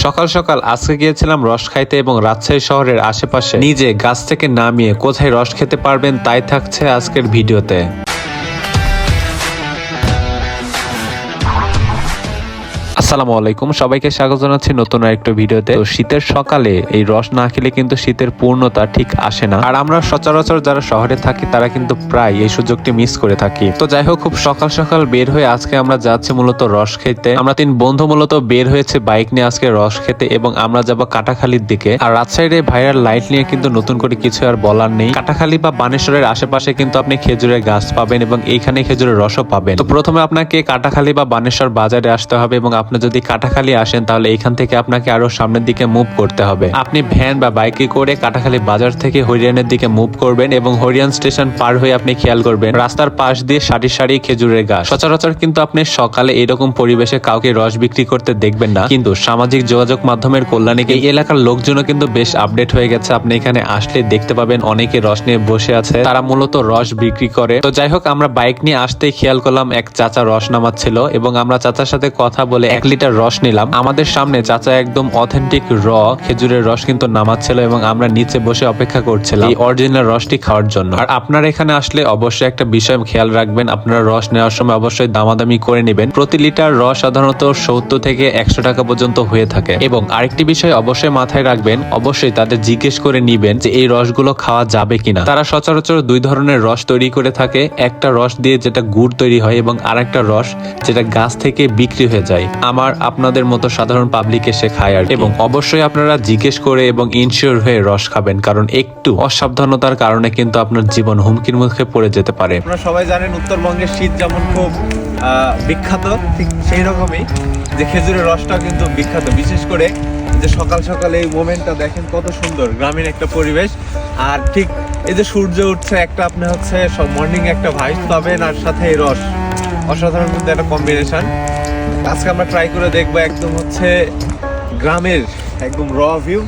সকাল সকাল আজকে গিয়েছিলাম রস খাইতে এবং রাজশাহী শহরের আশেপাশে নিজে গাছ থেকে নামিয়ে কোথায় রস খেতে পারবেন তাই থাকছে আজকের ভিডিওতে। আসসালামু আলাইকুম, সবাইকে স্বাগত জানাচ্ছি নতুন আরেকটা ভিডিওতে। তো শীতের সকালে এই রস না খেলে কিন্তু শীতের পূর্ণতা ঠিক আসে না, আর আমরা সচরাচর যারা শহরে থাকি তারা কিন্তু প্রায় এই সুযোগটি মিস করে থাকি। তো যাই হোক, খুব সকাল সকাল বের হয়ে আজকে আমরা যাচ্ছি মূলত রস খেতে। আমরা 3 বন্ধু মূলত বের হয়েছে বাইক নিয়ে আজকে রস খেতে, এবং আমরা যাবো কাটাখালীর দিকে। আর রাজশাহীর এই ভাইরাল লাইট নিয়ে কিন্তু নতুন করে কিছু আর বলার নেই। কাটাখালী বা বানেশ্বরের আশেপাশে কিন্তু আপনি খেজুরের গাছ পাবেন এবং এইখানে খেজুরের রসও পাবেন। তো প্রথমে আপনাকে কাটাখালী বা বানেশ্বর বাজারে আসতে হবে, এবং আপনি যদি কাটাখালী আসেন তাহলে এখান থেকে আপনাকে আরো সামনের দিকে মুভ করতে হবে। আপনি ভ্যান বা বাইকে করে কাটাখালী বাজার থেকে হরিয়ানের দিকে মুভ করবেন, এবং হরিয়ান স্টেশন পার হয়ে আপনি খেয়াল করবেন রাস্তার পাশ দিয়ে সারি সারি খেজুরের গাছ। সচরাচর কিন্তু আপনি সকালে এরকম পরিবেশে কাউকে রস বিক্রি করতে দেখবেন না, কিন্তু সামাজিক যোগাযোগ মাধ্যমের কল্যাণে এই এলাকার লোকজনও কিন্তু বেশ আপডেট হয়ে গেছে। আপনি এখানে আসলে দেখতে পাবেন অনেকে রস নিয়ে বসে আছে, তারা মূলত রস বিক্রি করে। তো যাই হোক, আমরা বাইক নিয়ে আসতেই খেয়াল করলাম এক চাচা রস নামাচ্ছিল, এবং আমরা চাচার সাথে কথা বলে 1 লিটার রস নিলাম। আমাদের সামনে চাচা একদম অথেন্টিক খেজুরের রস কিন্তু নামাচ্ছিল, এবং আমরা নিচে বসে অপেক্ষা করছিলাম এই অরিজিনাল রসটি খাওয়ার জন্য। আর আপনারা এখানে আসলে অবশ্যই একটা বিষয় খেয়াল রাখবেন, আপনারা রস নেওয়ার সময় অবশ্যই দামাদামি করে নেবেন। প্রতি লিটার রস সাধারণত 70 থেকে 100 টাকা পর্যন্ত হয়ে থাকে। এবং আরেকটি বিষয় অবশ্যই মাথায় রাখবেন, অবশ্যই তাদের জিজ্ঞেস করে নিবেন যে এই রসগুলো খাওয়া যাবে কিনা। তারা সচরাচর 2 ধরনের রস তৈরি করে থাকে, একটা রস দিয়ে যেটা গুড় তৈরি হয়, এবং আরেকটা রস যেটা গাছ থেকে বিক্রি হয়ে যায় আপনাদের মতো সাধারণ পাবলিক এসে খায়। আর এবং অবশ্যই আপনারা জিজ্ঞেস করে এবং ইনশিওর হয়ে রস খাবেন, কারণ একটু অসাবধানতার কারণে কিন্তু আপনার জীবন হুমকির মুখে পড়ে যেতে পারে। আপনারা সবাই জানেন উত্তরবঙ্গের শীত যেমন খুব বিখ্যাত, ঠিক সেই রকমই যে খেজুরের রসটাও কিন্তু বিখ্যাত। বিশেষ করে যে সকাল সকালে এই মোমেন্টটা দেখেন কত সুন্দর, গ্রামীণ একটা পরিবেশ। আর ঠিক এই যে সূর্য উঠছে, একটা আপনি হচ্ছে মর্নিং একটা ভাইব পাবেন, আর সাথে এই রস, অসাধারণ কিন্তু একটা কম্বিনেশন। আজকে আমরা ট্রাই করে দেখবো একদম হচ্ছে গ্রামের একদম র ভিউ,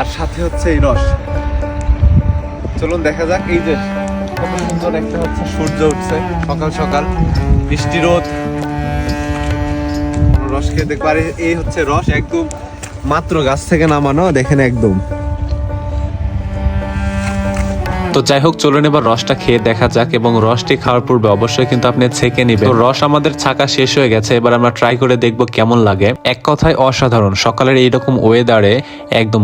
আর সাথে হচ্ছে এই রস। চলুন দেখা যাক। এই যে কত সুন্দর একটা হচ্ছে সূর্য উঠছে সকাল সকাল, মিষ্টি রোদ, রস খেয়ে দেখবো। আর এই হচ্ছে রস একদম মাত্র গাছ থেকে নামানো, দেখেন একদম। তো যাই হোক, চলুন এবার রসটা খেয়ে দেখা যাক, এবং রসটি খাওয়ার পূর্বে অবশ্যই কিন্তু আপনি ছেঁকে নিবেন। তো রস আমাদের ছাকা শেষ হয়ে গেছে, এবার আমরা ট্রাই করে দেখবো কেমন লাগে। এক কথায় অসাধারণ, সকালের এইরকম ওয়েদারে একদম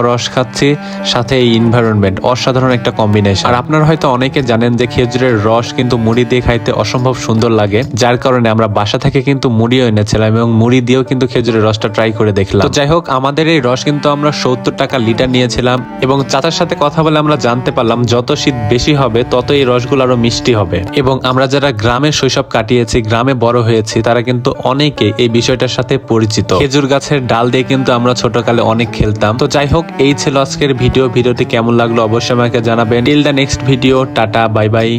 রস খাচ্ছি, সাথে এই এনভায়রনমেন্ট, অসাধারণ একটা কম্বিনেশন। আর আপনারা হয়তো অনেকে জানেন যে খেজুরের রস কিন্তু মুড়ি দিয়ে খাইতে অসম্ভব সুন্দর লাগে, যার কারণে আমরা বাসা থেকে কিন্তু মুড়িও এনেছিলাম, এবং মুড়ি দিয়েও কিন্তু খেজুরের রসটা ট্রাই করে দেখলাম। তো যাই হোক, আমাদের এই রস কিন্তু আমরা 70 টাকা লিটার নিয়েছিলাম, এবং চাচার সাথে কথা বলে আমরা জানতে পারলাম যত শীত বেশি হবে তত এই রসগুলো আরো মিষ্টি হবে। এবং আমরা যারা গ্রামে শৈশব কাটিয়েছি, গ্রামে বড় হয়েছি, তারা কিন্তু অনেকে এই বিষয়টার সাথে পরিচিত। খেজুর গাছের ডাল দিয়ে কিন্তু আমরা ছোটকালে অনেক খেলতাম। তো যাই হোক, এই ছিল আজকের ভিডিওটি কেমন লাগলো অবশ্যই আমাকে জানাবেন। Till the next video, tata, bye bye.